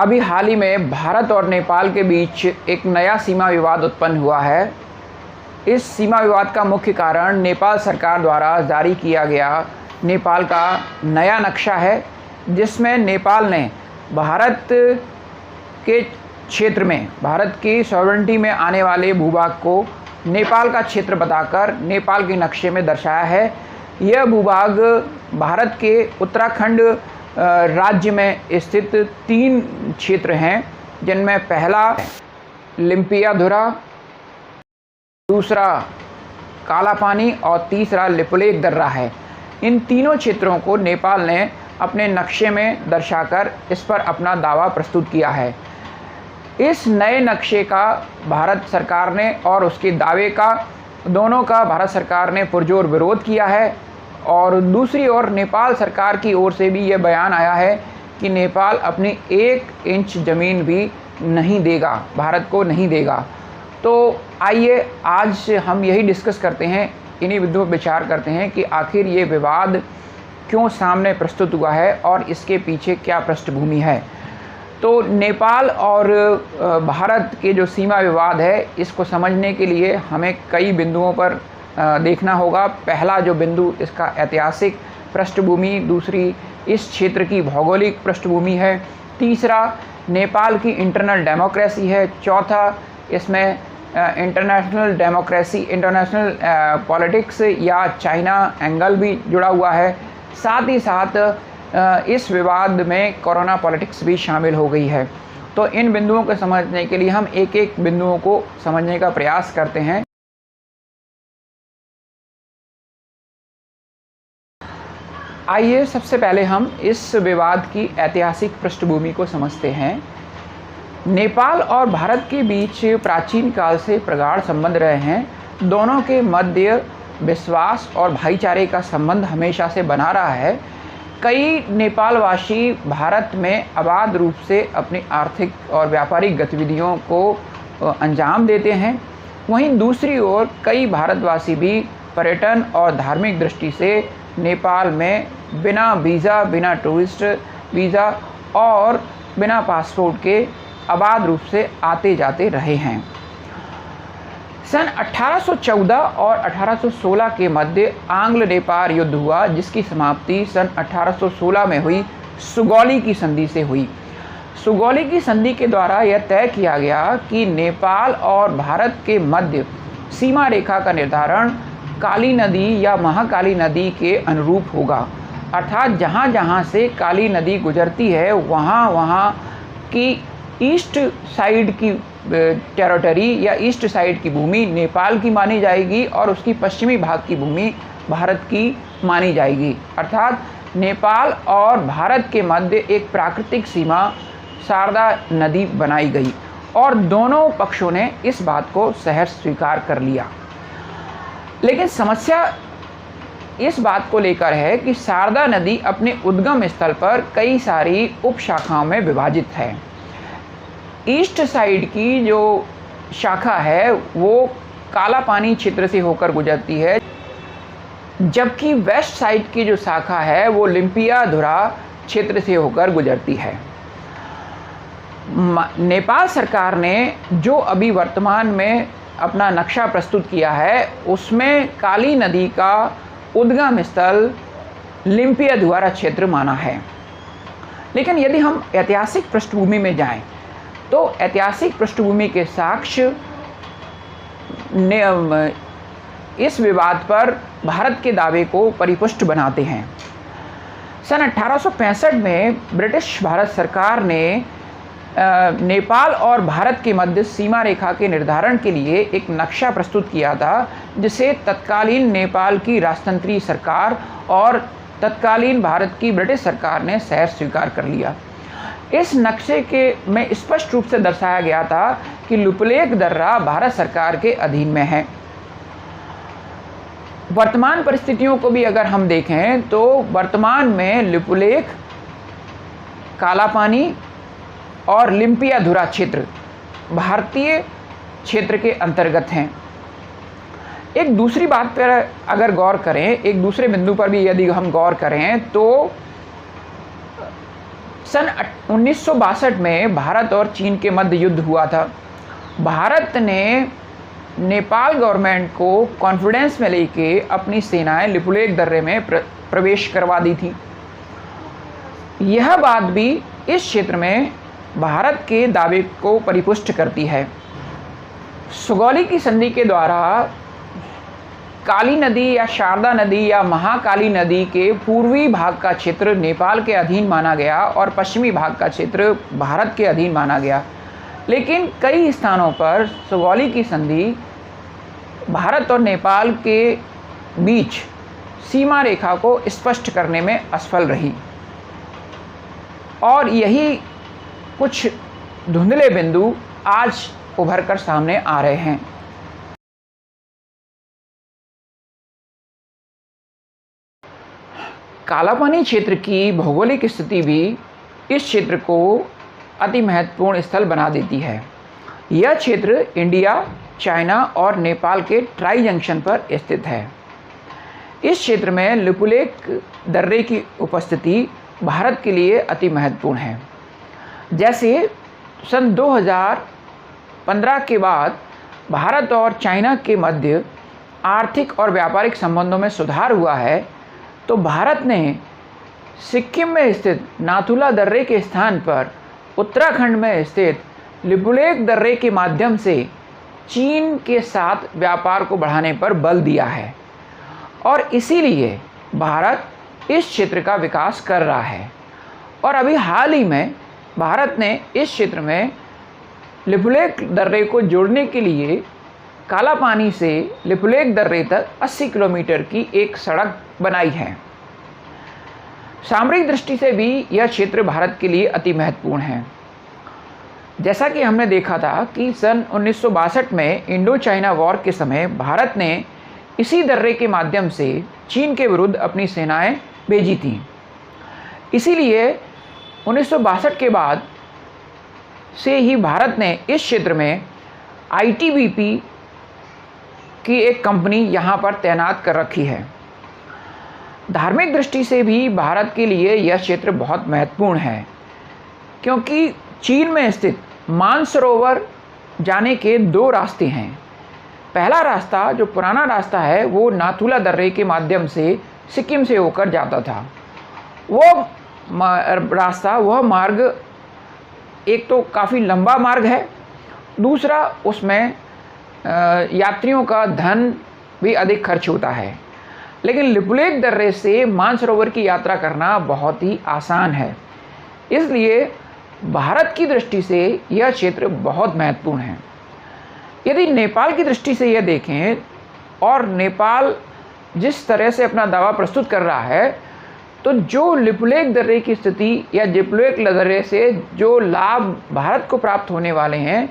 अभी हाल ही में भारत और नेपाल के बीच एक नया सीमा विवाद उत्पन्न हुआ है। इस सीमा विवाद का मुख्य कारण नेपाल सरकार द्वारा जारी किया गया नेपाल का नया नक्शा है, जिसमें नेपाल ने भारत के क्षेत्र में, भारत की सॉवरेनिटी में आने वाले भूभाग को नेपाल का क्षेत्र बताकर नेपाल के नक्शे में दर्शाया है। यह भूभाग भारत के उत्तराखंड राज्य में स्थित 3 क्षेत्र हैं, जिनमें पहला लिम्पियाधुरा, दूसरा काला पानी और तीसरा लिपुलेख दर्रा है। इन तीनों क्षेत्रों को नेपाल ने अपने नक्शे में दर्शाकर इस पर अपना दावा प्रस्तुत किया है। इस नए नक्शे का भारत सरकार ने और उसके दावे का, दोनों का भारत सरकार ने पुरजोर विरोध किया है। और दूसरी ओर नेपाल सरकार की ओर से भी यह बयान आया है कि नेपाल अपनी 1 इंच ज़मीन भी नहीं देगा, भारत को नहीं देगा। तो आइए आज हम यही डिस्कस करते हैं, इन्हीं बिंदुओं पर विचार करते हैं कि आखिर ये विवाद क्यों सामने प्रस्तुत हुआ है और इसके पीछे क्या पृष्ठभूमि है। तो नेपाल और भारत के जो सीमा विवाद है, इसको समझने के लिए हमें कई बिंदुओं पर देखना होगा। पहला जो बिंदु इसका ऐतिहासिक पृष्ठभूमि, दूसरी इस क्षेत्र की भौगोलिक पृष्ठभूमि है, तीसरा नेपाल की इंटरनल डेमोक्रेसी है, चौथा इसमें इंटरनेशनल डेमोक्रेसी, इंटरनेशनल पॉलिटिक्स या चाइना एंगल भी जुड़ा हुआ है। साथ ही साथ इस विवाद में कोरोना पॉलिटिक्स भी शामिल हो गई है। तो इन बिंदुओं को समझने के लिए हम एक एक बिंदुओं को समझने का प्रयास करते हैं। आइए सबसे पहले हम इस विवाद की ऐतिहासिक पृष्ठभूमि को समझते हैं। नेपाल और भारत के बीच प्राचीन काल से प्रगाढ़ संबंध रहे हैं। दोनों के मध्य विश्वास और भाईचारे का संबंध हमेशा से बना रहा है। कई नेपालवासी भारत में अबाध रूप से अपनी आर्थिक और व्यापारिक गतिविधियों को अंजाम देते हैं। वहीं दूसरी ओर कई भारतवासी भी पर्यटन और धार्मिक दृष्टि से नेपाल में बिना वीज़ा, बिना टूरिस्ट वीज़ा और बिना पासपोर्ट के अबाध रूप से आते जाते रहे हैं। सन 1814 और 1816 के मध्य आंग्ल नेपाल युद्ध हुआ, जिसकी समाप्ति सन 1816 में हुई सुगौली की संधि से हुई। सुगौली की संधि के द्वारा यह तय किया गया कि नेपाल और भारत के मध्य सीमा रेखा का निर्धारण काली नदी या महाकाली नदी के अनुरूप होगा, अर्थात जहाँ जहाँ से काली नदी गुजरती है वहाँ की ईस्ट साइड की टेरिटरी या ईस्ट साइड की भूमि नेपाल की मानी जाएगी और उसकी पश्चिमी भाग की भूमि भारत की मानी जाएगी। अर्थात नेपाल और भारत के मध्य एक प्राकृतिक सीमा शारदा नदी बनाई गई और दोनों पक्षों ने इस बात को सहर्ष स्वीकार कर लिया। लेकिन समस्या इस बात को लेकर है कि शारदा नदी अपने उद्गम स्थल पर कई सारी उपशाखाओं में विभाजित है। ईस्ट साइड की जो शाखा है वो काला पानी क्षेत्र से होकर गुजरती है, जबकि वेस्ट साइड की जो शाखा है वो लिम्पियाधुरा क्षेत्र से होकर गुजरती है। नेपाल सरकार ने जो अभी वर्तमान में अपना नक्शा प्रस्तुत किया है, उसमें काली नदी का उद्गम स्थल लिम्पियाधुरा क्षेत्र माना है। लेकिन यदि हम ऐतिहासिक पृष्ठभूमि में जाएं, तो ऐतिहासिक पृष्ठभूमि के साक्ष्य इस विवाद पर भारत के दावे को परिपुष्ट बनाते हैं। सन 1865 में ब्रिटिश भारत सरकार ने नेपाल और भारत के मध्य सीमा रेखा के निर्धारण के लिए एक नक्शा प्रस्तुत किया था, जिसे तत्कालीन नेपाल की राजतंत्रीय सरकार और तत्कालीन भारत की ब्रिटिश सरकार ने सहर्ष स्वीकार कर लिया। इस नक्शे के में स्पष्ट रूप से दर्शाया गया था कि लिपुलेख दर्रा भारत सरकार के अधीन में है। वर्तमान परिस्थितियों को भी अगर हम देखें तो वर्तमान में लिपुलेख, काला पानी और लिम्पियाधुरा क्षेत्र भारतीय क्षेत्र के अंतर्गत हैं। एक दूसरी बात पर अगर गौर करें, एक दूसरे बिंदु पर भी यदि हम गौर करें तो सन 1962 में भारत और चीन के मध्य युद्ध हुआ था। भारत ने नेपाल गवर्नमेंट को कॉन्फिडेंस में लेके अपनी सेनाएं लिपुलेख दर्रे में प्रवेश करवा दी थी। यह बात भी इस क्षेत्र में भारत के दावे को परिपुष्ट करती है। सुगौली की संधि के द्वारा काली नदी या शारदा नदी या महाकाली नदी के पूर्वी भाग का क्षेत्र नेपाल के अधीन माना गया और पश्चिमी भाग का क्षेत्र भारत के अधीन माना गया। लेकिन कई स्थानों पर सुगौली की संधि भारत और नेपाल के बीच सीमा रेखा को स्पष्ट करने में असफल रही और यही कुछ धुंधले बिंदु आज उभर कर सामने आ रहे हैं। कालापानी क्षेत्र की भौगोलिक स्थिति भी इस क्षेत्र को अति महत्वपूर्ण स्थल बना देती है। यह क्षेत्र इंडिया, चाइना और नेपाल के ट्राई जंक्शन पर स्थित है। इस क्षेत्र में लिपुलेख दर्रे की उपस्थिति भारत के लिए अति महत्वपूर्ण है। जैसे सन 2015 के बाद भारत और चाइना के मध्य आर्थिक और व्यापारिक संबंधों में सुधार हुआ है, तो भारत ने सिक्किम में स्थित नाथुला दर्रे के स्थान पर उत्तराखंड में स्थित लिपुलेख दर्रे के माध्यम से चीन के साथ व्यापार को बढ़ाने पर बल दिया है और इसीलिए भारत इस क्षेत्र का विकास कर रहा है। और अभी हाल ही में भारत ने इस क्षेत्र में लिपुलेख दर्रे को जोड़ने के लिए कालापानी से लिपुलेख दर्रे तक 80 किलोमीटर की एक सड़क बनाई है। सामरिक दृष्टि से भी यह क्षेत्र भारत के लिए अति महत्वपूर्ण है। जैसा कि हमने देखा था कि सन 1962 में इंडो चाइना वॉर के समय भारत ने इसी दर्रे के माध्यम से चीन के विरुद्ध अपनी सेनाएं भेजी थीं। इसीलिए 1962 के बाद से ही भारत ने इस क्षेत्र में ITBP की एक कंपनी यहाँ पर तैनात कर रखी है। धार्मिक दृष्टि से भी भारत के लिए यह क्षेत्र बहुत महत्वपूर्ण है, क्योंकि चीन में स्थित मानसरोवर जाने के 2 रास्ते हैं। पहला रास्ता, जो पुराना रास्ता है, वो नाथुला दर्रे के माध्यम से सिक्किम से होकर जाता था। वह मार्ग एक तो काफ़ी लंबा मार्ग है, दूसरा उसमें यात्रियों का धन भी अधिक खर्च होता है। लेकिन लिपुलेख दर्रे से मानसरोवर की यात्रा करना बहुत ही आसान है। इसलिए भारत की दृष्टि से यह क्षेत्र बहुत महत्वपूर्ण है। यदि नेपाल की दृष्टि से यह देखें और नेपाल जिस तरह से अपना दावा प्रस्तुत कर रहा है, तो जो लिपुलेख दर्रे की स्थिति या लिपुलेख दर्रे से जो लाभ भारत को प्राप्त होने वाले हैं,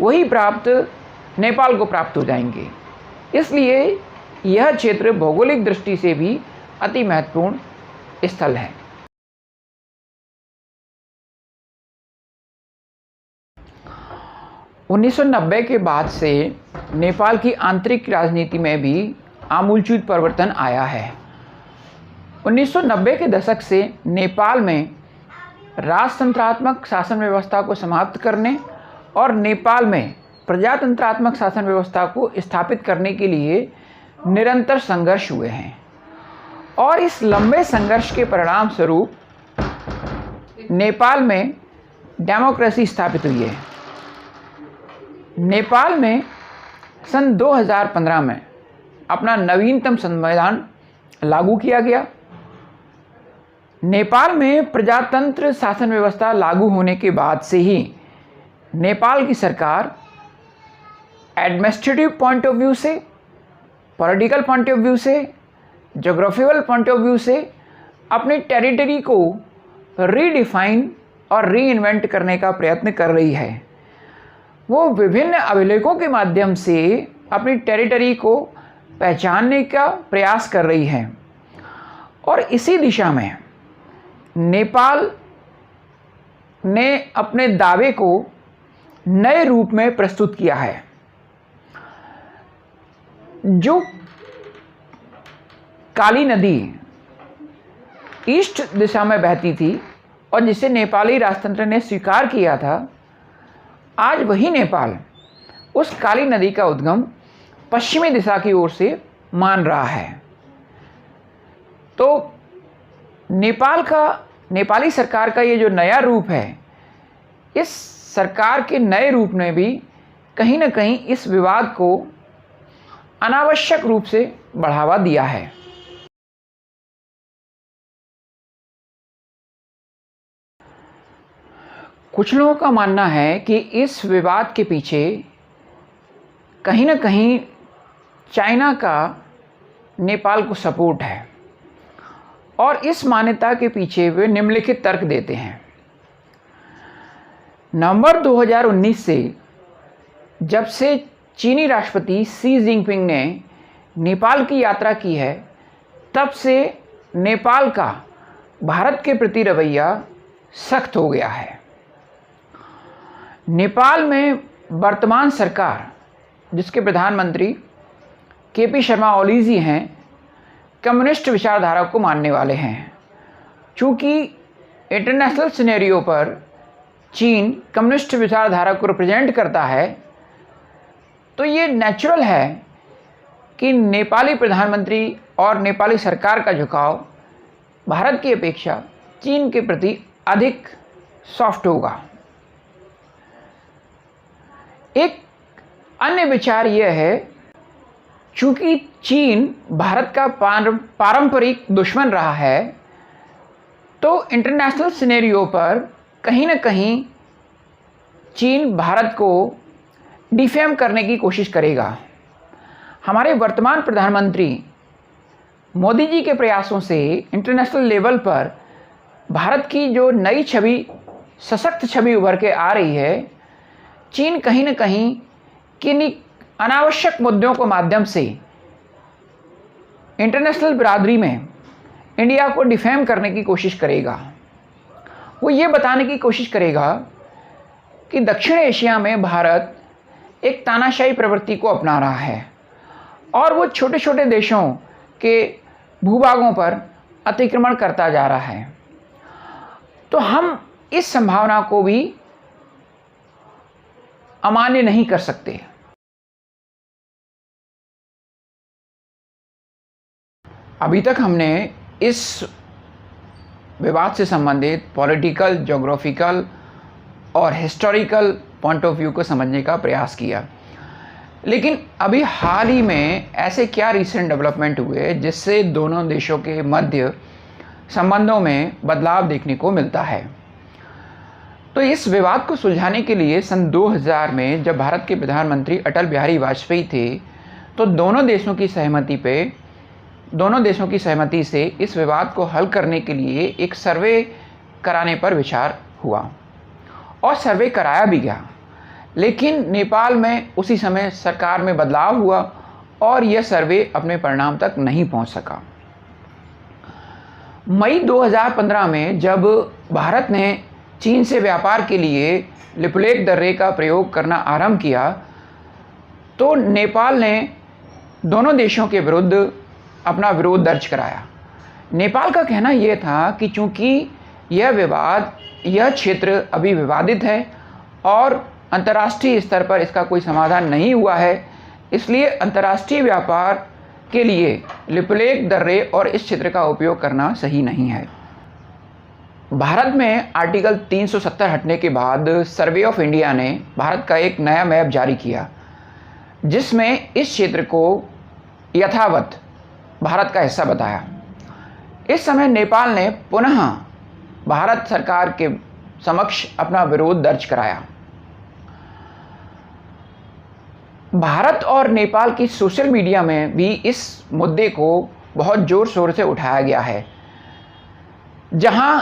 वही प्राप्त नेपाल को प्राप्त हो जाएंगे। इसलिए यह क्षेत्र भौगोलिक दृष्टि से भी अति महत्वपूर्ण स्थल है। उन्नीस सौ 1990 के बाद से नेपाल की आंतरिक राजनीति में भी आमूलचूल परिवर्तन आया है। 1990 के दशक से नेपाल में राजतंत्रात्मक शासन व्यवस्था को समाप्त करने और नेपाल में प्रजातंत्रात्मक शासन व्यवस्था को स्थापित करने के लिए निरंतर संघर्ष हुए हैं और इस लंबे संघर्ष के परिणाम स्वरूप नेपाल में डेमोक्रेसी स्थापित हुई है। नेपाल में सन 2015 में अपना नवीनतम संविधान लागू किया गया। नेपाल में प्रजातंत्र शासन व्यवस्था लागू होने के बाद से ही नेपाल की सरकार एडमिनिस्ट्रेटिव पॉइंट ऑफ व्यू से, पॉलिटिकल पॉइंट ऑफ व्यू से, ज्योग्राफिकल पॉइंट ऑफ व्यू से अपनी टेरिटरी को रीडिफाइन और रीइन्वेंट करने का प्रयत्न कर रही है। वो विभिन्न अभिलेखों के माध्यम से अपनी टेरिटरी को पहचानने का प्रयास कर रही है और इसी दिशा में नेपाल ने अपने दावे को नए रूप में प्रस्तुत किया है। जो काली नदी ईस्ट दिशा में बहती थी और जिसे नेपाली राजतंत्र ने स्वीकार किया था, आज वही नेपाल उस काली नदी का उद्गम पश्चिमी दिशा की ओर से मान रहा है। तो नेपाली सरकार का ये जो नया रूप है, इस सरकार के नए रूप ने भी कहीं ना कहीं इस विवाद को अनावश्यक रूप से बढ़ावा दिया है। कुछ लोगों का मानना है कि इस विवाद के पीछे कहीं ना कहीं चाइना का नेपाल को सपोर्ट है, और इस मान्यता के पीछे वे निम्नलिखित तर्क देते हैं। नवंबर 2019 से जब से चीनी राष्ट्रपति शी जिनपिंग ने नेपाल की यात्रा की है, तब से नेपाल का भारत के प्रति रवैया सख्त हो गया है। नेपाल में वर्तमान सरकार, जिसके प्रधानमंत्री केपी शर्मा ओली जी हैं, कम्युनिस्ट विचारधारा को मानने वाले हैं। चूँकि इंटरनेशनल सिनेरियो पर चीन कम्युनिस्ट विचारधारा को रिप्रेजेंट करता है, तो ये नेचुरल है कि नेपाली प्रधानमंत्री और नेपाली सरकार का झुकाव भारत की अपेक्षा चीन के प्रति अधिक सॉफ्ट होगा। एक अन्य विचार यह है, चूँकि चीन भारत का पारंपरिक दुश्मन रहा है, तो इंटरनेशनल सिनेरियो पर कहीं ना कहीं चीन भारत को डिफेम करने की कोशिश करेगा। हमारे वर्तमान प्रधानमंत्री मोदी जी के प्रयासों से इंटरनेशनल लेवल पर भारत की जो नई छवि, सशक्त छवि उभर के आ रही है, चीन कहीं न कहीं किन्हीं अनावश्यक मुद्दों के माध्यम से इंटरनेशनल बिरादरी में इंडिया को डिफेम करने की कोशिश करेगा। वो ये बताने की कोशिश करेगा कि दक्षिण एशिया में भारत एक तानाशाही प्रवृत्ति को अपना रहा है और वो छोटे छोटे देशों के भूभागों पर अतिक्रमण करता जा रहा है। तो हम इस संभावना को भी अमान्य नहीं कर सकते। अभी तक हमने इस विवाद से संबंधित पॉलिटिकल, ज्योग्राफिकल और हिस्टोरिकल पॉइंट ऑफ व्यू को समझने का प्रयास किया, लेकिन अभी हाल ही में ऐसे क्या रीसेंट डेवलपमेंट हुए जिससे दोनों देशों के मध्य संबंधों में बदलाव देखने को मिलता है। तो इस विवाद को सुलझाने के लिए सन 2000 में जब भारत के प्रधानमंत्री अटल बिहारी वाजपेयी थे, तो दोनों देशों की सहमति से इस विवाद को हल करने के लिए एक सर्वे कराने पर विचार हुआ और सर्वे कराया भी गया। लेकिन नेपाल में उसी समय सरकार में बदलाव हुआ और यह सर्वे अपने परिणाम तक नहीं पहुंच सका। मई 2015 में जब भारत ने चीन से व्यापार के लिए लिपुलेख दर्रे का प्रयोग करना आरंभ किया, तो नेपाल ने दोनों देशों के विरुद्ध अपना विरोध दर्ज कराया। नेपाल का कहना यह था कि चूंकि यह क्षेत्र अभी विवादित है और अंतर्राष्ट्रीय स्तर पर इसका कोई समाधान नहीं हुआ है, इसलिए अंतर्राष्ट्रीय व्यापार के लिए लिपुलेख दर्रे और इस क्षेत्र का उपयोग करना सही नहीं है। भारत में आर्टिकल 370 हटने के बाद सर्वे ऑफ इंडिया ने भारत का एक नया मैप जारी किया, जिसमें इस क्षेत्र को यथावत भारत का हिस्सा बताया। इस समय नेपाल ने पुनः भारत सरकार के समक्ष अपना विरोध दर्ज कराया। भारत और नेपाल की सोशल मीडिया में भी इस मुद्दे को बहुत जोर शोर से उठाया गया है, जहां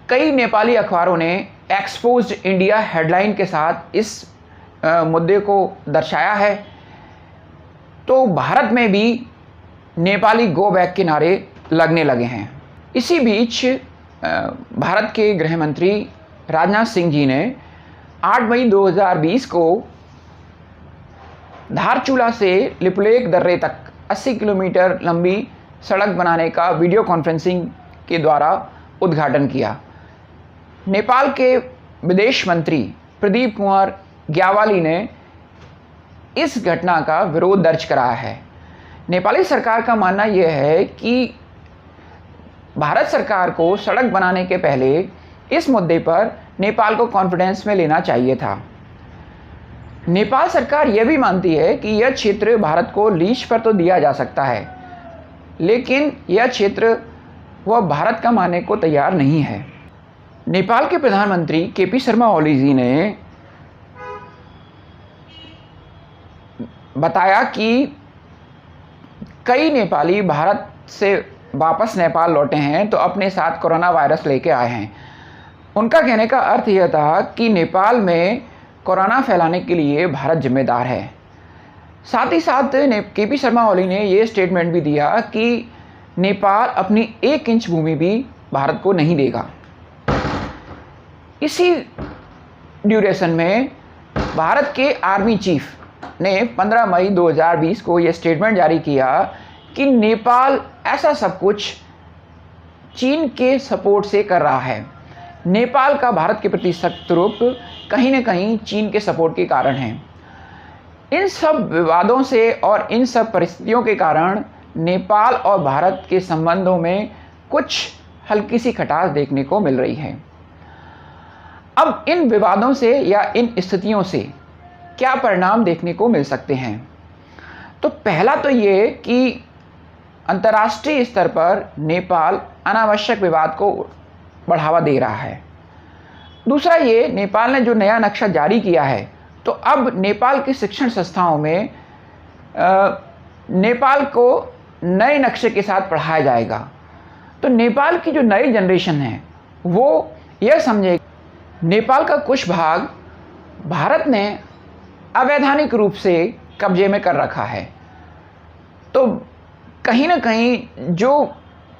कई नेपाली अखबारों ने एक्सपोज्ड इंडिया हेडलाइन के साथ इस मुद्दे को दर्शाया है। तो भारत में भी नेपाली गो बैक के नारे लगने लगे हैं। इसी बीच भारत के गृह मंत्री राजनाथ सिंह जी ने 8 मई 2020 को धारचूला से लिपुलेख दर्रे तक 80 किलोमीटर लंबी सड़क बनाने का वीडियो कॉन्फ्रेंसिंग के द्वारा उद्घाटन किया। नेपाल के विदेश मंत्री प्रदीप कुमार ग्यावाली ने इस घटना का विरोध दर्ज कराया है। नेपाली सरकार का मानना यह है कि भारत सरकार को सड़क बनाने के पहले इस मुद्दे पर नेपाल को कॉन्फिडेंस में लेना चाहिए था। नेपाल सरकार यह भी मानती है कि यह क्षेत्र भारत को लीज पर तो दिया जा सकता है, लेकिन यह क्षेत्र वह भारत का मानने को तैयार नहीं है। नेपाल के प्रधानमंत्री केपी शर्मा ओली जी ने बताया कि कई नेपाली भारत से वापस नेपाल लौटे हैं तो अपने साथ कोरोना वायरस लेके आए हैं। उनका कहने का अर्थ यह था कि नेपाल में कोरोना फैलाने के लिए भारत जिम्मेदार है। साथ ही साथ केपी शर्मा ओली ने यह स्टेटमेंट भी दिया कि नेपाल अपनी 1 इंच भूमि भी भारत को नहीं देगा। इसी ड्यूरेशन में भारत के आर्मी चीफ ने 15 मई 2020 को यह स्टेटमेंट जारी किया कि नेपाल ऐसा सब कुछ चीन के सपोर्ट से कर रहा है। नेपाल का भारत के प्रति सख्त रुख कहीं न कहीं चीन के सपोर्ट के कारण है। इन सब विवादों से और इन सब परिस्थितियों के कारण नेपाल और भारत के संबंधों में कुछ हल्की सी खटास देखने को मिल रही है। अब इन विवादों से या इन स्थितियों से क्या परिणाम देखने को मिल सकते हैं? तो पहला तो ये कि अंतर्राष्ट्रीय स्तर पर नेपाल अनावश्यक विवाद को बढ़ावा दे रहा है। दूसरा ये, नेपाल ने जो नया नक्शा जारी किया है तो अब नेपाल की शिक्षण संस्थाओं में नेपाल को नए नक्शे के साथ पढ़ाया जाएगा। तो नेपाल की जो नई जनरेशन है वो यह समझे नेपाल का कुछ भाग भारत ने अवैधानिक रूप से कब्जे में कर रखा है। तो कहीं ना कहीं जो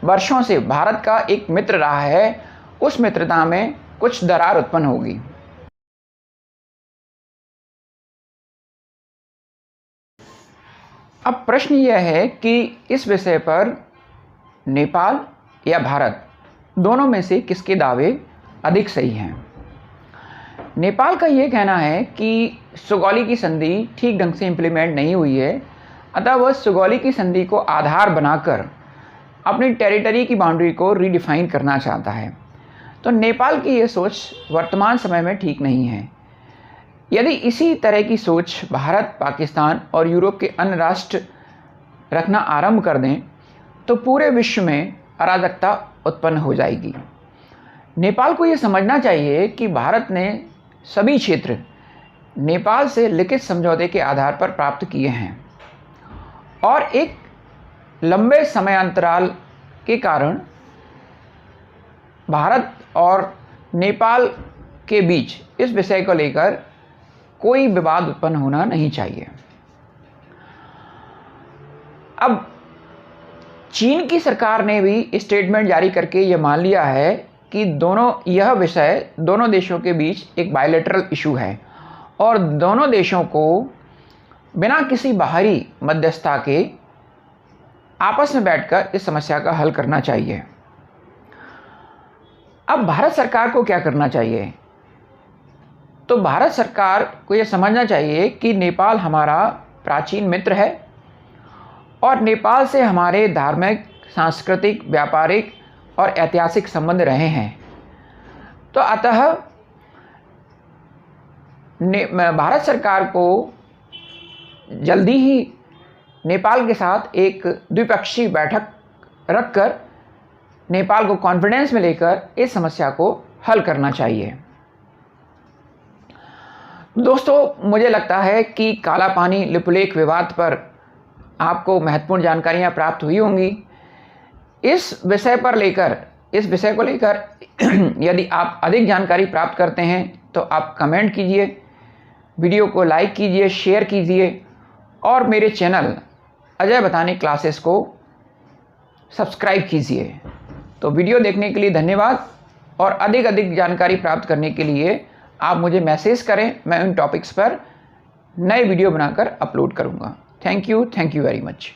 वर्षों से भारत का एक मित्र रहा है उस मित्रता में कुछ दरार उत्पन्न होगी। अब प्रश्न यह है कि इस विषय पर नेपाल या भारत दोनों में से किसके दावे अधिक सही हैं? नेपाल का ये कहना है कि सुगौली की संधि ठीक ढंग से इम्प्लीमेंट नहीं हुई है, अतः वह सुगौली की संधि को आधार बनाकर अपनी टेरिटरी की बाउंड्री को रीडिफाइन करना चाहता है। तो नेपाल की यह सोच वर्तमान समय में ठीक नहीं है। यदि इसी तरह की सोच भारत, पाकिस्तान और यूरोप के अन्य राष्ट्र रखना आरंभ कर दें तो पूरे विश्व में अराजकता उत्पन्न हो जाएगी। नेपाल को यह समझना चाहिए कि भारत ने सभी क्षेत्र नेपाल से लिखित समझौते के आधार पर प्राप्त किए हैं और एक लंबे समयांतराल के कारण भारत और नेपाल के बीच इस विषय को लेकर कोई विवाद उत्पन्न होना नहीं चाहिए। अब चीन की सरकार ने भी स्टेटमेंट जारी करके यह मान लिया है कि यह विषय दोनों देशों के बीच एक बायलैटरल इशू है और दोनों देशों को बिना किसी बाहरी मध्यस्थता के आपस में बैठकर इस समस्या का हल करना चाहिए। अब भारत सरकार को क्या करना चाहिए? तो भारत सरकार को यह समझना चाहिए कि नेपाल हमारा प्राचीन मित्र है और नेपाल से हमारे धार्मिक, सांस्कृतिक, व्यापारिक और ऐतिहासिक संबंध रहे हैं। तो अतः भारत सरकार को जल्दी ही नेपाल के साथ एक द्विपक्षीय बैठक रखकर नेपाल को कॉन्फिडेंस में लेकर इस समस्या को हल करना चाहिए। दोस्तों, मुझे लगता है कि काला पानी लिपुलेख विवाद पर आपको महत्वपूर्ण जानकारियां प्राप्त हुई होंगी। इस विषय को लेकर यदि आप अधिक जानकारी प्राप्त करते हैं तो आप कमेंट कीजिए, वीडियो को लाइक कीजिए, शेयर कीजिए और मेरे चैनल अजय बतानी क्लासेस को सब्सक्राइब कीजिए। तो वीडियो देखने के लिए धन्यवाद और अधिक जानकारी प्राप्त करने के लिए आप मुझे मैसेज करें, मैं उन टॉपिक्स पर नए वीडियो बनाकर अपलोड करूँगा। Thank you very much.